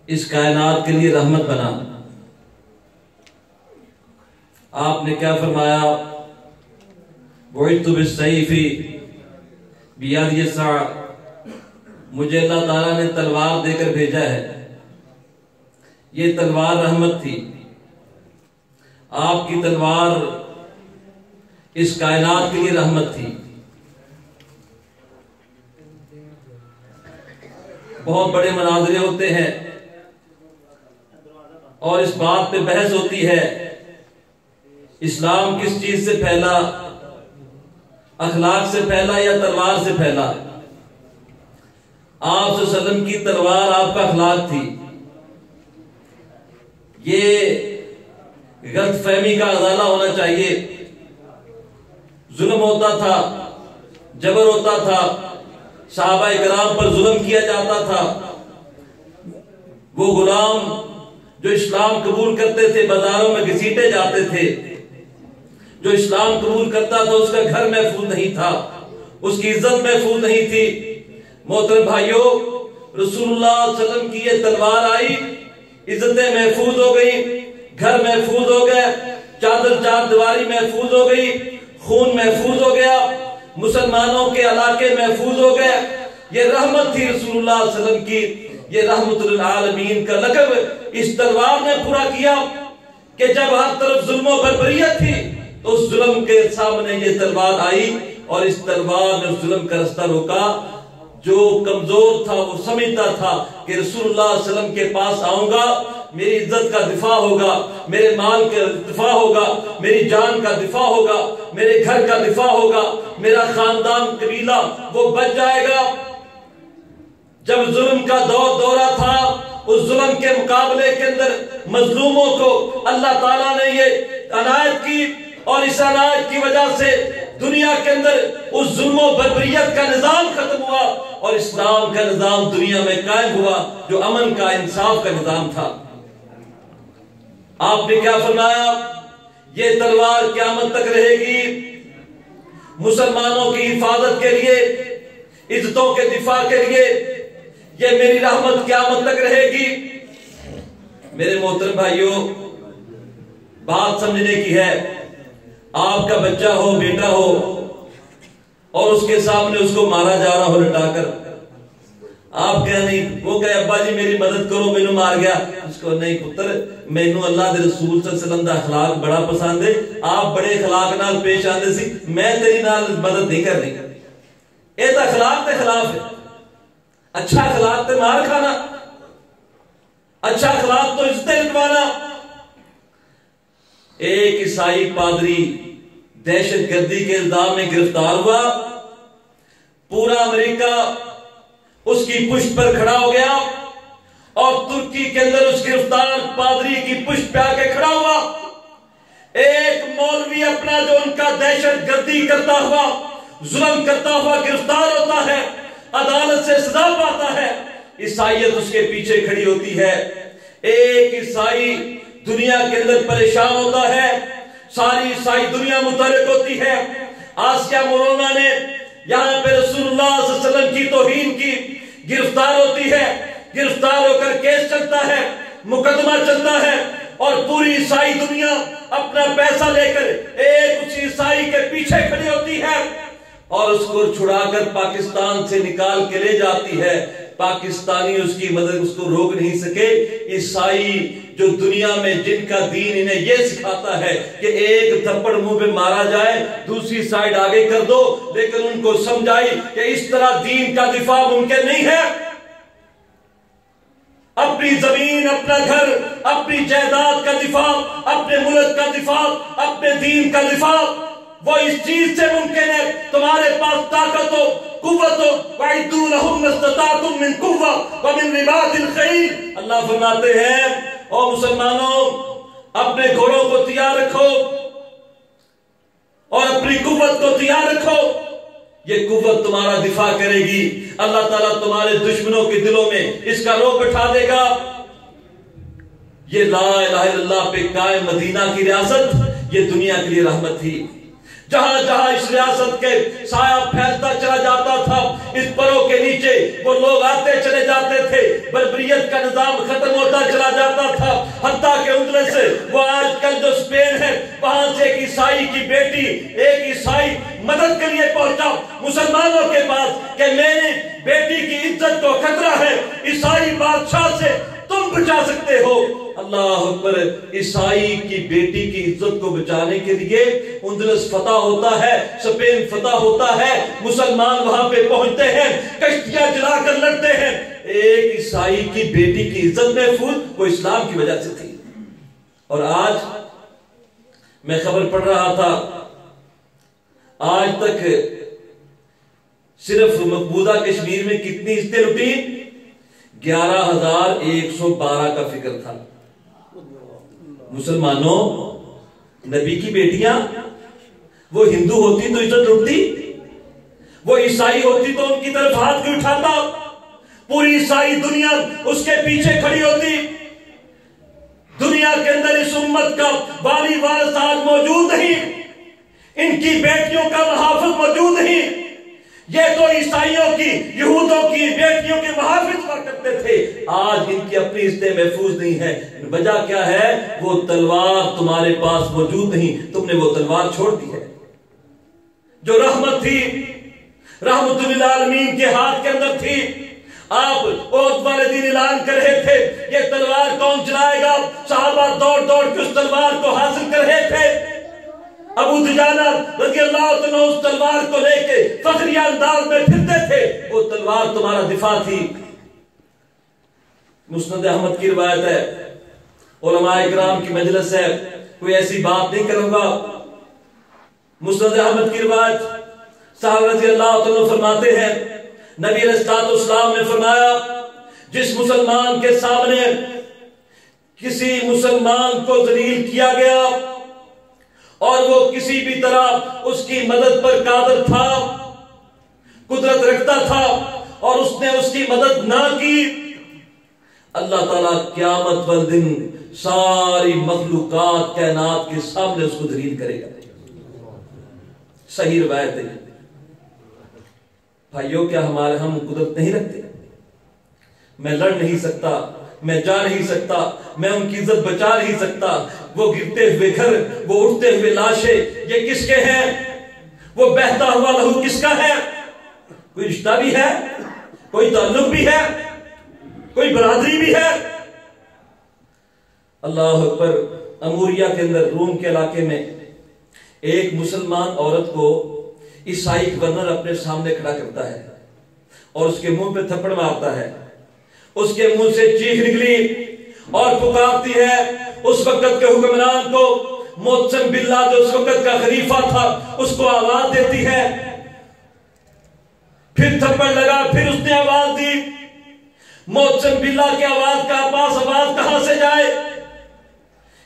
اس کائنات کے لیے رحمت بنا۔ آپ نے کیا فرمایا؟ بعثت بالسیف بیاد یسع، مجھے اللہ تعالیٰ نے تلوار دے کر بھیجا ہے۔ یہ تلوار رحمت تھی۔ آپ کی تلوار اس کائنات کے لیے رحمت تھی۔ بہت بڑے مناظرے ہوتے ہیں اور اس بات پہ بحث ہوتی ہے اسلام کس چیز سے پھیلا، اخلاق سے پھیلا یا تلوار سے پھیلا؟ آپ صلی اللہ علیہ وسلم کی تلوار آپ کا اخلاق تھی۔ یہ غلط فہمی کا ازالہ ہونا چاہیے۔ ظلم ہوتا تھا، جبر ہوتا تھا، صحابہ کرام پر ظلم کیا جاتا تھا۔ وہ غلام جو اسلام قبول کرتے تھے بازاروں میں گھسیٹے جاتے تھے۔ جو اسلام قبول کرتا تھا اس کا گھر محفوظ نہیں تھا، اس کی عزت محفوظ نہیں تھی۔ محترم بھائیو، رسول اللہ صلی اللہ علیہ وسلم کی یہ تلوار آئی، عزتیں محفوظ ہو گئی، گھر محفوظ ہو گئے، چادر چار دیواری محفوظ ہو گئی، خون محفوظ ہو گیا، مسلمانوں کے علاقے محفوظ ہو گئے۔ یہ رحمت تھی رسول اللہ صلی اللہ علیہ وسلم کی۔ یہ رحمت للعالمین کا لقب اس تلوار نے پورا کیا کہ جب ہر طرف ظلم و بربریت تھی تو اس ظلم کے سامنے یہ تلوار آئی اور اس تلوار نے ظلم کا رستہ روکا۔ جو کمزور تھا وہ سمجھتا تھا کہ رسول اللہ صلی اللہ علیہ وسلم کے پاس آؤں گا، میری عزت کا دفاع ہوگا، میرے مال کا دفاع ہوگا، میری جان کا دفاع ہوگا، میرے گھر کا دفاع ہوگا، میرا خاندان قبیلہ وہ بچ جائے گا۔ جب ظلم کا دورہ تھا، اس ظلم کے مقابلے کے اندر مظلوموں کو اللہ تعالیٰ نے یہ عنایت کی اور اس عنایت کی وجہ سے دنیا کے اندر اس ظلم و بربریت کا نظام ختم ہوا اور اسلام کا نظام دنیا میں قائم ہوا جو امن کا، انصاف کا نظام تھا۔ آپ نے کیا فرمایا؟ یہ تلوار قیامت تک رہے گی، مسلمانوں کی حفاظت کے لیے، عزتوں کے دفاع کے لیے۔ یہ میری رحمت قیامت تک رہے گی۔ میرے محترم بھائیوں، بات سمجھنے کی ہے۔ آپ کا بچہ ہو، بیٹا ہو، اور اس کے سامنے اس کو مارا جا رہا ہو لٹا کر، آپ کہہ نہیں، وہ کہے ابا جی میری مدد کرو، مینوں مار گیا۔ اس کو نہیں پتر، مینوں اللہ دے رسول صلی اللہ علیہ وسلم دا اخلاق بڑا پسند ہے، آپ بڑے اخلاق نال پیش آندے سی، میں تیری نال مدد نہیں کرنی۔ اے تا اخلاق دے خلاف ہے۔ اچھا اخلاق تے مار کھانا، اچھا اخلاق تو عزتیں لٹوانا۔ ایک عیسائی پادری دہشت گردی کے الزام میں گرفتار ہوا، پورا امریکہ اس کی پشت پر کھڑا ہو گیا اور ترکی کے اندر اس گرفتار پادری کی پشت پہ آ کے کھڑا ہوا۔ ایک مولوی اپنا جو ان کا دہشت گردی کرتا ہوا، ظلم کرتا ہوا گرفتار ہوتا ہے، عدالت سے سزا پاتا ہے، عیسائیت اس کے پیچھے کھڑی ہوتی ہے۔ ایک عیسائی دنیا کے اندر پریشان ہوتا ہے، ساری عیسائی دنیا متحرک ہوتی ہے۔ آسیہ مورونا نے یہاں پہ رسول اللہ صلی اللہ علیہ وسلم کی توہین کی، گرفتار ہوتی ہے، گرفتار ہو کر کیس چلتا ہے، مقدمہ چلتا ہے، اور پوری عیسائی دنیا اپنا پیسہ لے کر ایک اسی عیسائی کے پیچھے کھڑی ہوتی ہے اور اس کو چھڑا کر پاکستان سے نکال کے لے جاتی ہے۔ پاکستانی اس کی مدد اس کو روک نہیں سکے۔ عیسائی جو دنیا میں جن کا دین انہیں یہ سکھاتا ہے کہ ایک تھپڑ منہ پہ مارا جائے، دوسری سائیڈ آگے کر دو، لیکن ان کو سمجھائی کہ اس طرح دین کا دفاع ممکن نہیں ہے۔ اپنی زمین، اپنا گھر، اپنی جائیداد کا دفاع، اپنے ملک کا دفاع، اپنے دین کا دفاع وہ اس چیز سے ممکن ہے تمہارے پاس طاقت ہو، قوت ہو۔ وَعِدُّوا لَهُم مَّا اسْتَطَعْتُم مِّن قُوَّةٍ وَمِن رِّبَاطِ الْخَيْلِ۔ اللہ فرماتے ہیں او مسلمانوں، اپنے گھوڑوں کو تیار رکھو اور اپنی قوت کو تیار رکھو، یہ قوت تمہارا دفاع کرے گی۔ اللہ تعالیٰ تمہارے دشمنوں کے دلوں میں اس کا رعب بٹھا دے گا۔ یہ لا الہ الا اللہ پہ قائم مدینہ کی ریاست یہ دنیا کے لیے رحمت تھی۔ جہاں جہاں اس ریاست کے سایہ پھیلتا چلا جاتا تھا، اس پروں کے نیچے وہ لوگ آتے چلے جاتے تھے، بربریت کا نظام ختم ہوتا چلا جاتا تھا، حتیٰ کہ اندلس سے وہ آج کل جو اسپین ہے وہاں سے ایک عیسائی کی بیٹی، ایک عیسائی مدد کے لیے پہنچا مسلمانوں کے پاس کہ میں نے بیٹی کی عزت کو خطرہ ہے، عیسائی بادشاہ سے تم بچا سکتے ہو۔ اللہ اکبر، عیسائی کی بیٹی کی عزت کو بچانے کے لیے اندلس فتح ہوتا ہے، اسپین فتح ہوتا ہے، مسلمان وہاں پہ پہنچتے ہیں، کشتیاں جلا کر لڑتے ہیں، ایک عیسائی کی بیٹی کی عزت محفوظ، وہ اسلام کی وجہ سے تھی۔ اور آج میں خبر پڑھ رہا تھا، آج تک صرف مقبوضہ کشمیر میں کتنی عزتیں لٹی؟ 11,112 کا فکر تھا۔ مسلمانوں، نبی کی بیٹیاں وہ ہندو ہوتی تو عزت لٹتی، وہ عیسائی ہوتی تو ان کی طرف ہاتھ کیوں اٹھاتا؟ پوری عیسائی دنیا اس کے پیچھے کھڑی ہوتی۔ دنیا کے اندر اس امت کا والی وارث آج موجود نہیں، ان کی بیٹیوں کا محافظ موجود نہیں۔ یہ تو عیسائیوں کی، یہودوں کی بیٹیوں کے محافظ ہوا کرتے تھے، آج ان کی اپنی عزتیں محفوظ نہیں ہے۔ وجہ کیا ہے؟ وہ تلوار تمہارے پاس موجود نہیں، تم نے وہ تلوار چھوڑ دی ہے جو رحمت تھی، رحمت للعالمین کے ہاتھ کے اندر تھی۔ آپ عہد والے دن اعلان کر رہے تھے یہ تلوار کون چلائے گا، صحابہ دوڑ دوڑ کے اس تلوار کو حاصل کر رہے تھے۔ ابو دجانہ رضی اللہ عنہ اس تلوار کو لے کے فخریہ انداز میں پھرتے تھے، وہ تلوار تمہارا دفاع تھی۔ مسند احمد کی روایت ہے، علماء اکرام کی مجلس ہے، کوئی ایسی بات نہیں کروں گا۔ مسند احمد کی روایت، صحابہ رضی اللہ عنہ فرماتے ہیں نبی علیہ السلام نے فرمایا جس مسلمان کے سامنے کسی مسلمان کو ذلیل کیا گیا اور وہ کسی بھی طرح اس کی مدد پر قادر تھا، قدرت رکھتا تھا، اور اس نے اس کی مدد نہ کی، اللہ تعالیٰ قیامت والدن ساری مخلوقات کائنات کے سامنے اس کو ذلیل کرے گا۔ صحیح روایت ہے۔ بھائیو، کیا ہم قدرت نہیں رکھتے؟ میں لڑ نہیں سکتا، میں جا نہیں سکتا، میں ان کی عزت بچا نہیں سکتا، وہ گرتے ہوئے گھر، وہ اٹھتے ہوئے لاشیں، یہ کس کے ہیں؟ وہ بہتا ہوا لہو کس کا ہے؟ کوئی رشتہ بھی ہے، کوئی تعلق بھی ہے، کوئی برادری بھی ہے۔ اللہ اکبر۔ اموریہ کے اندر، روم کے علاقے میں، ایک مسلمان عورت کو عیسائی گورنر اپنے سامنے کھڑا کرتا ہے اور اس کے منہ پہ تھپڑ مارتا ہے، اس کے منہ سے چیخ نکلی اور پکارتی ہے اس وقت کے حکمران کو، محسن باللہ جو اس وقت کا خلیفہ تھا، اس کو آواز دیتی ہے، پھر تھپڑ لگا، پھر اس نے آواز دی، محسن باللہ کی آواز کا پاس آواز کہاں سے جائے؟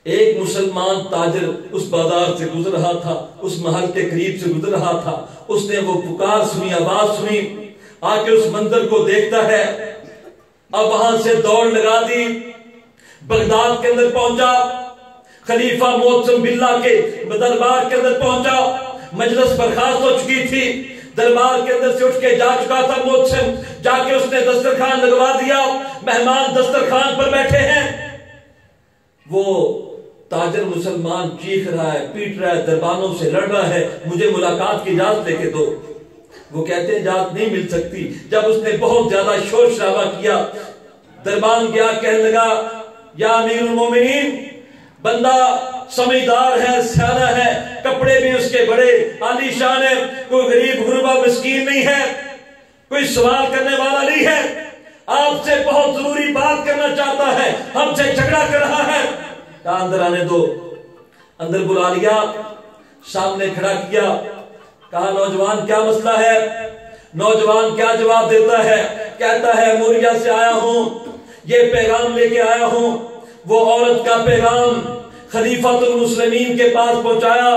ایک مسلمان تاجر اس بازار سے گزر رہا تھا، اس محل کے قریب سے گزر رہا تھا، اس نے وہ پکار سنی، آواز سنی، آ کے اس منظر کو دیکھتا ہے، اب وہاں سے دوڑ لگا دی، بغداد کے اندر پہنچا، خلیفہ محسن باللہ کے دربار کے اندر پہنچا، مجلس برخاست ہو چکی تھی، دربار کے اندر سے اٹھ کے جا چکا تھا محسن، جا کے اس نے دسترخوان لگوا دیا، مہمان دسترخوان پر بیٹھے ہیں، وہ تاجر مسلمان چیخ رہا ہے، پیٹ رہا ہے، دربانوں سے لڑ رہا ہے، مجھے ملاقات کی اجازت دے کے دو۔ وہ کہتے ہیں اجازت نہیں مل سکتی۔ جب اس نے بہت زیادہ شور شرابہ کیا، دربان گیا، کہنے لگا یا امیر المومنین، بندہ سمجھدار ہے، سیانہ ہے، کپڑے بھی اس کے بڑے عالی شان ہے، کوئی غریب غربا مسکین نہیں ہے، کوئی سوال کرنے والا نہیں ہے، آپ سے بہت ضروری بات کرنا چاہتا ہے، ہم سے جھگڑا کر رہا ہے۔ کہا اندر آنے دو، اندر بلا لیا، سامنے کھڑا کیا، کہا نوجوان کیا مسئلہ ہے؟ نوجوان کیا جواب دیتا ہے؟ کہتا ہے موریہ سے آیا ہوں، یہ پیغام لے کے آیا ہوں، وہ عورت کا پیغام خلیفۃ المسلمین کے پاس پہنچایا،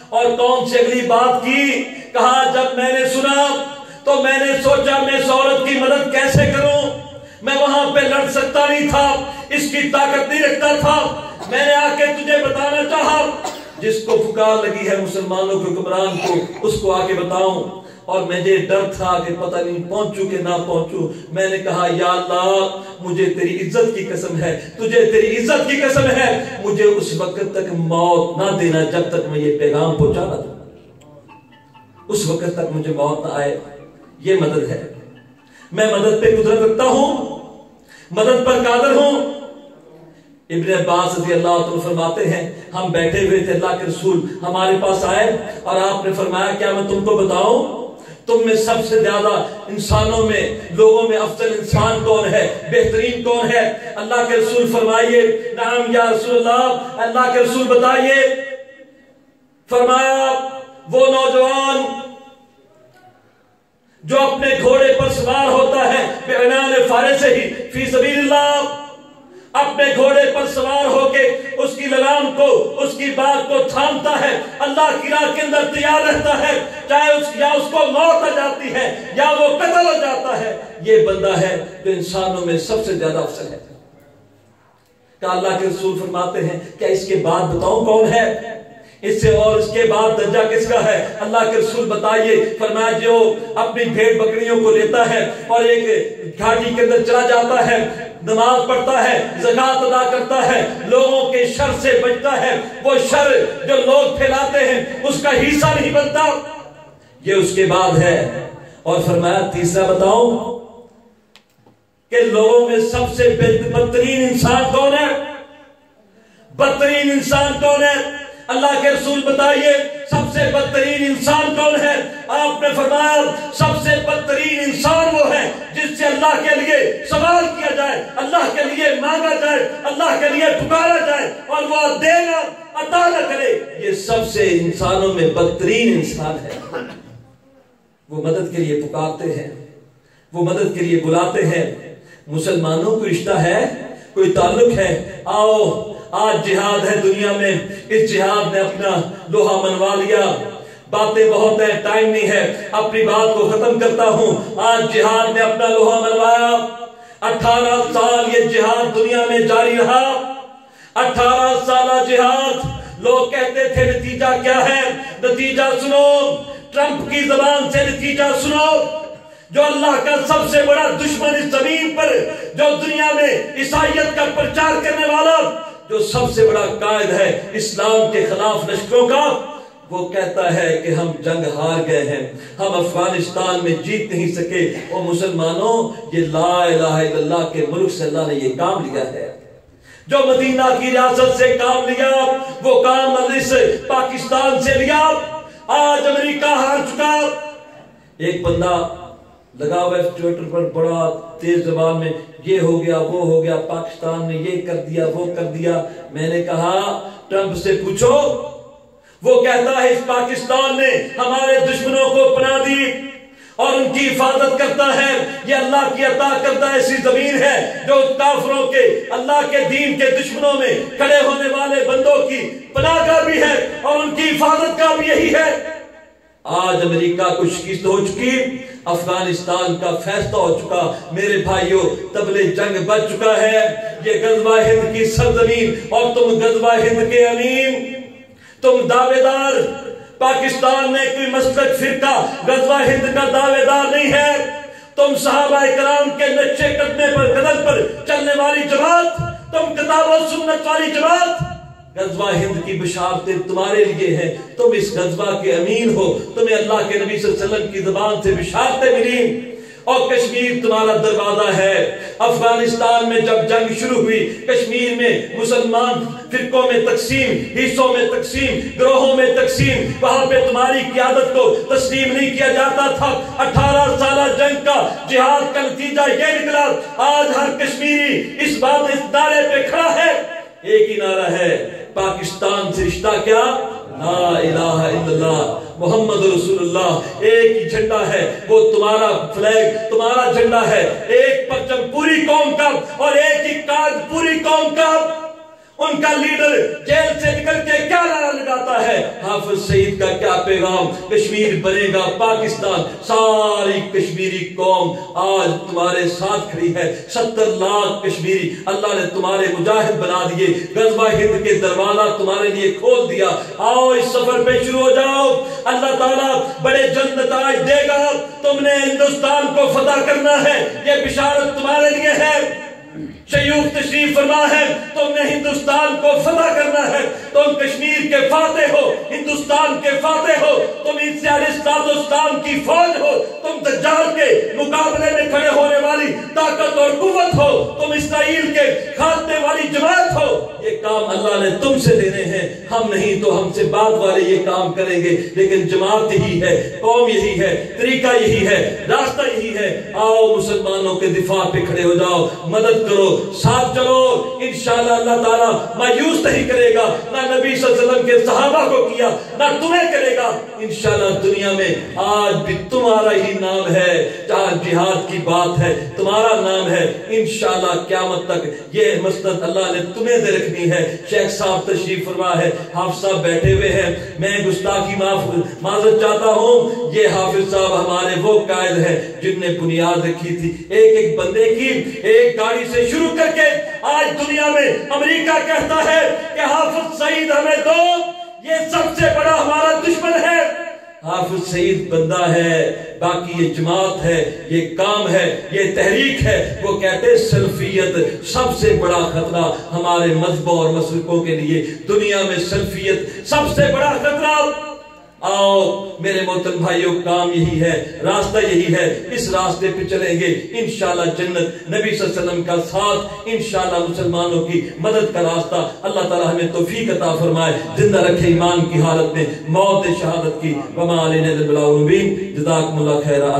اور کون سی اگلی بات کی؟ کہا جب میں نے سنا تو میں نے سوچا میں اس عورت کی مدد کیسے کروں، میں وہاں پہ لڑ سکتا نہیں تھا، اس کی طاقت نہیں رکھتا تھا، میں نے آ کے تجھے بتانا چاہا جس کو پکار لگی ہے مسلمانوں کے حکمران کو، اس کو آگے بتاؤں۔ اور مجھے ڈر تھا کہ پتہ نہیں پہنچوں کہ نہ پہنچوں۔ میں نے کہا یا اللہ مجھے تیری عزت کی قسم ہے، تجھے تیری عزت کی قسم ہے، مجھے اس وقت تک موت نہ دینا جب تک میں یہ پیغام پہنچا نہ دوں، اس وقت تک مجھے موت نہ آئے۔ یہ مدد ہے۔ میں مدد پہ قدرت رکھتا ہوں، مدد پر قادر ہوں۔ ابن عباس رضی اللہ عنہ فرماتے ہیں ہم بیٹھے ہوئے تھے، اللہ کے رسول ہمارے پاس آئے اور آپ نے فرمایا کیا میں تم کو بتاؤں تم میں سب سے زیادہ انسانوں میں، لوگوں میں افضل انسان کون ہے، بہترین کون ہے؟ اللہ کے رسول فرمائیے نعم یا رسول اللہ، اللہ کے رسول بتائیے۔ فرمایا وہ نوجوان جو اپنے گھوڑے پر سوار ہوتا ہے بعنان فارس ہی فی سبیل اللہ، اپنے گھوڑے پر سوار ہو کے اس کی لگام کو، اس کی بات کو تھامتا ہے، اللہ کی راہ کے اندر تیار رہتا ہے، چاہے اس کو موت آ جاتی ہے یا وہ قتل ہو جاتا ہے، یہ بندہ ہے جو انسانوں میں سب سے زیادہ افضل ہے۔ کہ اللہ کے رسول فرماتے ہیں کیا اس کے بعد بتاؤں کون ہے؟ اس سے اور اس کے بعد درجہ کس کا ہے؟ اللہ کے رسول بتائیے۔ فرمایا جو اپنی بھیڑ بکریوں کو لیتا ہے اور ایک گھاٹی کے اندر چلا جاتا ہے، نماز پڑھتا ہے، زکوٰۃ ادا کرتا ہے، لوگوں کے شر سے بچتا ہے، وہ شر جو لوگ پھیلاتے ہیں اس کا حصہ نہیں بنتا، یہ اس کے بعد ہے۔ اور فرمایا تیسرا بتاؤں کہ لوگوں میں سب سے بدترین انسان کون ہے؟ بدترین انسان کون ہے؟ اللہ کے رسول بتائیے سب سے بدترین انسان کون ہے؟ آپ نے فرمایا سب سے بدترین انسان وہ ہے جس سے اللہ کے لیے سوال کیا جائے، اللہ کے لیے مانگا جائے، اللہ کے لیے پکارا جائے اور وہ دینا عطا نہ کرے، یہ سب سے انسانوں میں بدترین انسان ہے۔ وہ مدد کے لیے پکارتے ہیں، وہ مدد کے لیے بلاتے ہیں۔ مسلمانوں کو رشتہ ہے، کوئی تعلق ہے، آؤ آج جہاد ہے دنیا میں، اس جہاد نے اپنا لوہا منوا لیا۔ باتیں بہت ہیں، ٹائم نہیں ہے، اپنی بات کو ختم کرتا ہوں۔ آج جہاد نے اپنا لوہا منوایا، 18 سال یہ جہاد دنیا میں جاری رہا، 18 سالہ جہاد۔ لوگ کہتے تھے نتیجہ کیا ہے؟ نتیجہ سنو، ٹرمپ کی زبان سے نتیجہ سنو۔ جو اللہ کا سب سے بڑا دشمن اس زمین پر، جو دنیا میں عیسائیت کا پرچار کرنے والا، جو سب سے بڑا قائد ہے اسلام کے خلاف لشکروں کا، وہ کہتا ہے کہ ہم جنگ ہار گئے ہیں، ہم افغانستان میں جیت نہیں سکے۔ اور مسلمانوں یہ لا الہ الا اللہ کے ملک سے اللہ نے یہ کام لیا ہے، جو مدینہ کی ریاست سے کام لیا وہ کام اس پاکستان سے لیا۔ آج امریکہ ہار چکا۔ ایک بندہ لگا ہوا ہے ٹویٹر پر بڑا تیز زبان میں، یہ ہو گیا وہ ہو گیا، پاکستان نے یہ کر دیا وہ کر دیا۔ میں نے کہا ٹرمپ سے پوچھو، وہ کہتا ہے اس پاکستان نے ہمارے دشمنوں کو پناہ دی اور ان کی حفاظت کرتا ہے، یہ اللہ کی عطا کردہ ایسی زمین ہے جو کافروں کے، اللہ کے دین کے دشمنوں میں کھڑے ہونے والے بندوں کی پناہ گاہ بھی ہے اور ان کی حفاظت کا بھی یہی ہے۔ آج امریکہ کو شکست ہو چکی، افغانستان کا فیصلہ ہو چکا۔ میرے بھائیوں طبل جنگ بج چکا ہے، یہ غزوہ ہند کی سرزمین اور تم غزوہ ہند کے امین، تم دعوے دار۔ پاکستان میں کوئی مسلک فرقہ غزوہ ہند کا دعوے دار نہیں ہے، تم صحابہ کرام کے نقشے قدم پر چلنے والی جماعت، تم کتاب و سنت والی جماعت۔ غزوہ ہند کی بشارتیں تمہارے لیے ہیں، تم اس غزوہ کے امین ہو، تمہیں اللہ کے نبی صلی اللہ علیہ وسلم کی زبان سے بشارتیں ملی اور کشمیر تمہارا دروازہ ہے۔ افغانستان میں جب جنگ شروع ہوئی، کشمیر میں مسلمان فرقوں میں تقسیم، حصوں میں تقسیم، گروہوں میں تقسیم، وہاں پہ تمہاری قیادت کو تسلیم نہیں کیا جاتا تھا۔ 18 سالہ جنگ کا جہاد کا نتیجہ یہ نکلا، آج ہر کشمیری اس نعرے پہ کھڑا ہے، ایک ہی نعرہ ہے، پاکستان سے رشتہ کیا؟ لا الہ الا اللہ محمد رسول اللہ۔ ایک ہی جھنڈا ہے، وہ تمہارا فلیگ، تمہارا جھنڈا ہے، ایک پرچم پوری قوم کا اور ایک ہی کاغذ پوری قوم کا۔ ان کا لیڈر جیل سے نکل کے کیا نعرہ لگاتا ہے؟ حافظ سعید کا کیا پیغام؟ کشمیر بنے گا پاکستان، ساری کشمیری قوم آج تمہارے ساتھ کھڑی ہے، 70 لاکھ کشمیری اللہ نے تمہارے مجاہد بنا دیے، غزوہ ہند کے دروازہ تمہارے لیے کھول دیا، آؤ اس سفر پہ شروع ہو جاؤ، اللہ تعالیٰ بڑے جلد نتائج دے گا، تم نے ہندوستان کو فتح کرنا ہے، یہ بشارت تمہارے لیے ہے، شیوخ تشریف فرما ہے، تم نے ہندوستان کو فتح کرنا ہے، تم کشمیر کے فاتح ہو، ہندوستان کے فاتح ہو، تم عیسیٰ علیہ السلام کی فوج ہو، تم دجال کے مقابلے میں کھڑے ہونے والی طاقت اور قوت ہو، تم اسرائیل کے کھاتنے والی جماعت ہو، یہ کام اللہ نے تم سے لینے ہیں، ہم نہیں تو ہم سے بعد والے یہ کام کریں گے، لیکن جماعت یہی ہے، قوم یہی ہے، طریقہ یہی ہے، راستہ یہی ہے، آؤ مسلمانوں کے دفاع پہ کھڑے ہو جاؤ، مدد کرو، ساتھ چلو، انشاءاللہ اللہ تعالیٰ مایوس نہیں کرے گا، نہ نبی صلی اللہ علیہ وسلم کے صحابہ کو کیا، نہ تمہیں کرے گا، انشاءاللہ دنیا میں آج بھی تمہارا ہی نام ہے، جہاں جہاد کی بات ہے تمہارا نام ہے، انشاءاللہ قیامت تک یہ مسند اللہ نے تمہیں دے رکھنی ہے۔ شیخ صاحب تشریف فرما ہے، حافظ صاحب بیٹھے ہوئے ہیں، میں گستاخی معذرت چاہتا ہوں، یہ حافظ صاحب ہمارے وہ قائد ہیں جن نے بنیاد رکھی تھی، ایک ایک بندے کی ایک گاڑی سے شروع کر کے آج دنیا میں امریکہ کہتا ہے کہ حافظ سعید ہمیں دو، یہ سب سے بڑا ہمارا دشمن ہے۔ حافظ سعید بندہ ہے، باقی یہ جماعت ہے، یہ کام ہے، یہ تحریک ہے، وہ کہتے سلفیت سب سے بڑا خطرہ ہمارے مذہبوں اور مسلکوں کے لیے، دنیا میں سلفیت سب سے بڑا خطرہ۔ آؤ میرے محترم بھائیوں، کام یہی ہے، راستہ یہی ہے، اس راستے پہ چلیں گے، انشاءاللہ جنت، نبی صلی اللہ علیہ وسلم کا ساتھ، انشاءاللہ مسلمانوں کی مدد کا راستہ، اللہ تعالیٰ ہمیں توفیق عطا فرمائے، زندہ رکھے ایمان کی حالت میں، موت شہادت کی، وما علینا الا البلاغ المبین، جزاکم اللہ خیرا،